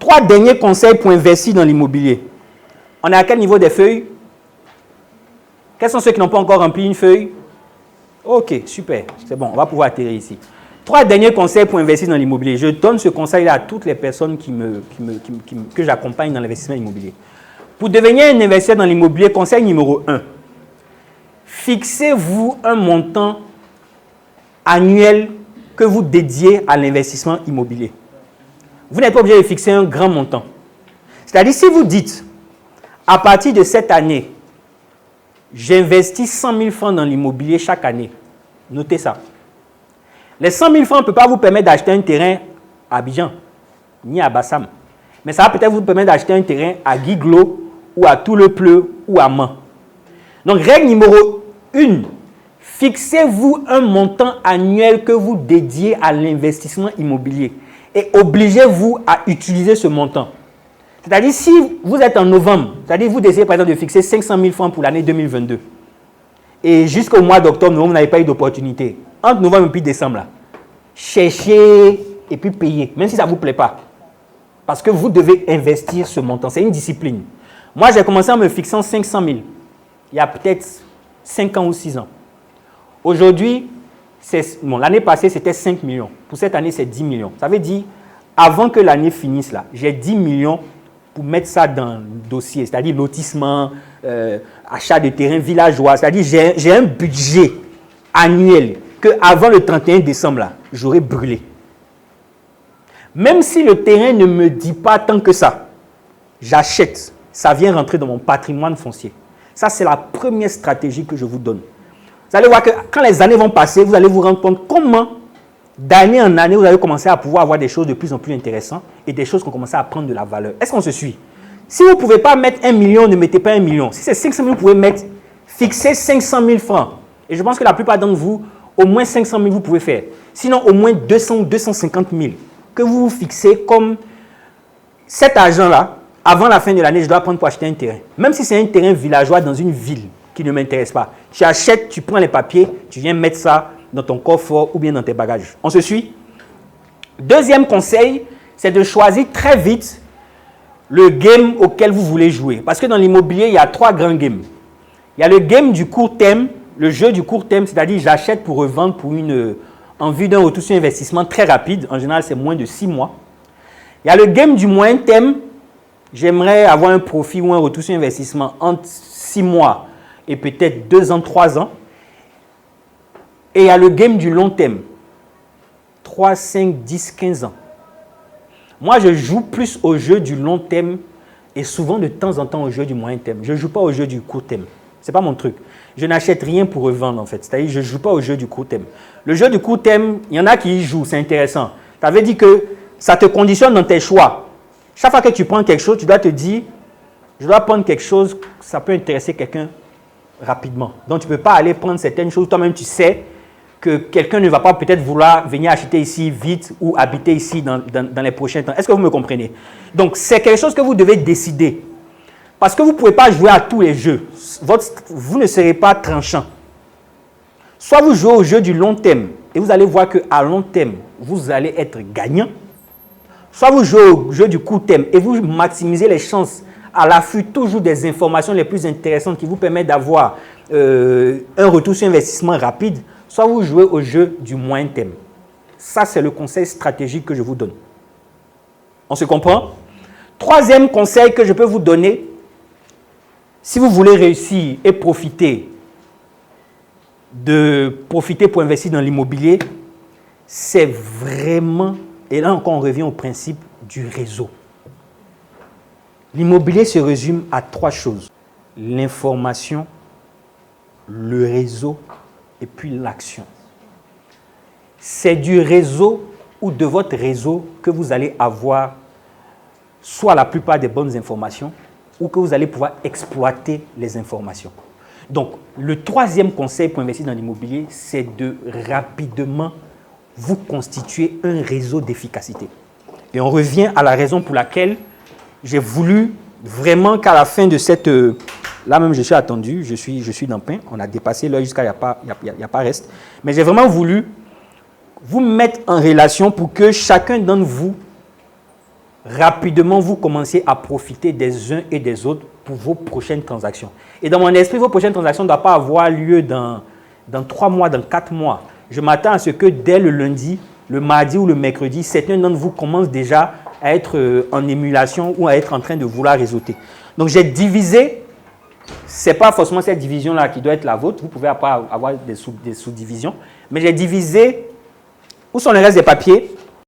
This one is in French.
3 derniers conseils pour investir dans l'immobilier. On est à quel niveau des feuilles? Quels sont ceux qui n'ont pas encore rempli une feuille? Ok, super, c'est bon, on va pouvoir atterrir ici. 3 derniers conseils pour investir dans l'immobilier. Je donne ce conseil-là à toutes les personnes que j'accompagne dans l'investissement immobilier. Pour devenir un investisseur dans l'immobilier, conseil numéro 1, fixez-vous un montant annuel que vous dédiez à l'investissement immobilier. Vous n'êtes pas obligé de fixer un grand montant. C'est-à-dire, si vous dites, à partir de cette année, j'investis 100 000 francs dans l'immobilier chaque année. Notez ça. Les 100 000 francs ne peuvent pas vous permettre d'acheter un terrain à Abidjan, ni à Bassam. Mais ça va peut-être vous permettre d'acheter un terrain à Guiglo, ou à Toulepleu, ou à Mans. Donc, règle numéro 1, fixez-vous un montant annuel que vous dédiez à l'investissement immobilier. Et obligez-vous à utiliser ce montant. C'est-à-dire, si vous êtes en novembre, c'est-à-dire vous décidez par exemple de fixer 500 000 francs pour l'année 2022, et jusqu'au mois d'octobre, vous n'avez pas eu d'opportunité. Entre novembre et puis décembre, là, cherchez et puis payez, même si ça ne vous plaît pas. Parce que vous devez investir ce montant. C'est une discipline. Moi, j'ai commencé en me fixant 500 000. Il y a peut-être 5 ans ou 6 ans. Aujourd'hui, bon, l'année passée, c'était 5 millions. Pour cette année, c'est 10 millions. Ça veut dire, avant que l'année finisse, là, j'ai 10 millions pour mettre ça dans le dossier, c'est-à-dire lotissement, achat de terrain villageois. C'est-à-dire, j'ai un budget annuel qu'avant le 31 décembre, là, j'aurais brûlé. Même si le terrain ne me dit pas tant que ça, j'achète. Ça vient rentrer dans mon patrimoine foncier. Ça, c'est la première stratégie que je vous donne. Vous allez voir que quand les années vont passer, vous allez vous rendre compte comment, d'année en année, vous allez commencer à pouvoir avoir des choses de plus en plus intéressantes et des choses qui ont commencé à prendre de la valeur. Est-ce qu'on se suit? Si vous ne pouvez pas mettre 1 million, ne mettez pas 1 million. Si c'est 500 000, vous pouvez mettre, fixer 500 000 francs. Et je pense que la plupart d'entre vous, au moins 500 000, vous pouvez faire. Sinon, au moins 200 ou 250 000 que vous vous fixez comme cet argent-là. Avant la fin de l'année, je dois prendre pour acheter un terrain. Même si c'est un terrain villageois dans une ville qui ne m'intéresse pas. Tu achètes, tu prends les papiers, tu viens mettre ça dans ton coffre ou bien dans tes bagages. On se suit? Deuxième conseil, c'est de choisir très vite le game auquel vous voulez jouer. Parce que dans l'immobilier, il y a 3 grands games. Il y a le game du court terme, le jeu du court terme, c'est-à-dire j'achète pour revendre pour en vue d'un retour sur investissement très rapide. En général, c'est moins de 6 mois. Il y a le game du moyen terme. J'aimerais avoir un profit ou un retour sur investissement entre 6 mois et peut-être 2 ans, 3 ans. Et il y a le game du long terme. 3, 5, 10, 15 ans. Moi, je joue plus au jeu du long terme et souvent de temps en temps au jeu du moyen terme. Je ne joue pas au jeu du court terme. Ce n'est pas mon truc. Je n'achète rien pour revendre en fait. C'est-à-dire je ne joue pas au jeu du court terme. Le jeu du court terme, il y en a qui y jouent, c'est intéressant. Tu avais dit que ça te conditionne dans tes choix. Chaque fois que tu prends quelque chose, tu dois te dire, je dois prendre quelque chose, ça peut intéresser quelqu'un rapidement. Donc, tu ne peux pas aller prendre certaines choses. Toi-même, tu sais que quelqu'un ne va pas peut-être vouloir venir acheter ici vite ou habiter ici dans les prochains temps. Est-ce que vous me comprenez? Donc, c'est quelque chose que vous devez décider. Parce que vous ne pouvez pas jouer à tous les jeux. Vous ne serez pas tranchant. Soit vous jouez au jeu du long terme et vous allez voir qu'à long terme, vous allez être gagnant. Soit vous jouez au jeu du court terme et vous maximisez les chances à l'affût toujours des informations les plus intéressantes qui vous permettent d'avoir un retour sur investissement rapide. Soit vous jouez au jeu du moyen terme. Ça, c'est le conseil stratégique que je vous donne. On se comprend? Troisième conseil que je peux vous donner, si vous voulez réussir et profiter pour investir dans l'immobilier, c'est vraiment, et là encore on revient au principe du réseau. L'immobilier se résume à 3 choses. L'information, le réseau et puis l'action. C'est du réseau ou de votre réseau que vous allez avoir soit la plupart des bonnes informations ou que vous allez pouvoir exploiter les informations. Donc, le troisième conseil pour investir dans l'immobilier, c'est de rapidement vous constituer un réseau d'efficacité. Et on revient à la raison pour laquelle j'ai voulu vraiment qu'à la fin de cette... là même, je suis attendu, je suis dans le pain. On a dépassé l'heure jusqu'à il n'y a pas reste. Mais j'ai vraiment voulu vous mettre en relation pour que chacun d'entre vous rapidement, vous commencez à profiter des uns et des autres pour vos prochaines transactions. Et dans mon esprit, vos prochaines transactions ne doivent pas avoir lieu dans 3 mois, dans 4 mois. Je m'attends à ce que dès le lundi, le mardi ou le mercredi, certains d'entre vous commencent déjà à être en émulation ou à être en train de vouloir réseauter. Donc, j'ai divisé, ce n'est pas forcément cette division-là qui doit être la vôtre, vous pouvez après avoir des sous-divisions, mais j'ai divisé, où sont les restes des papiers?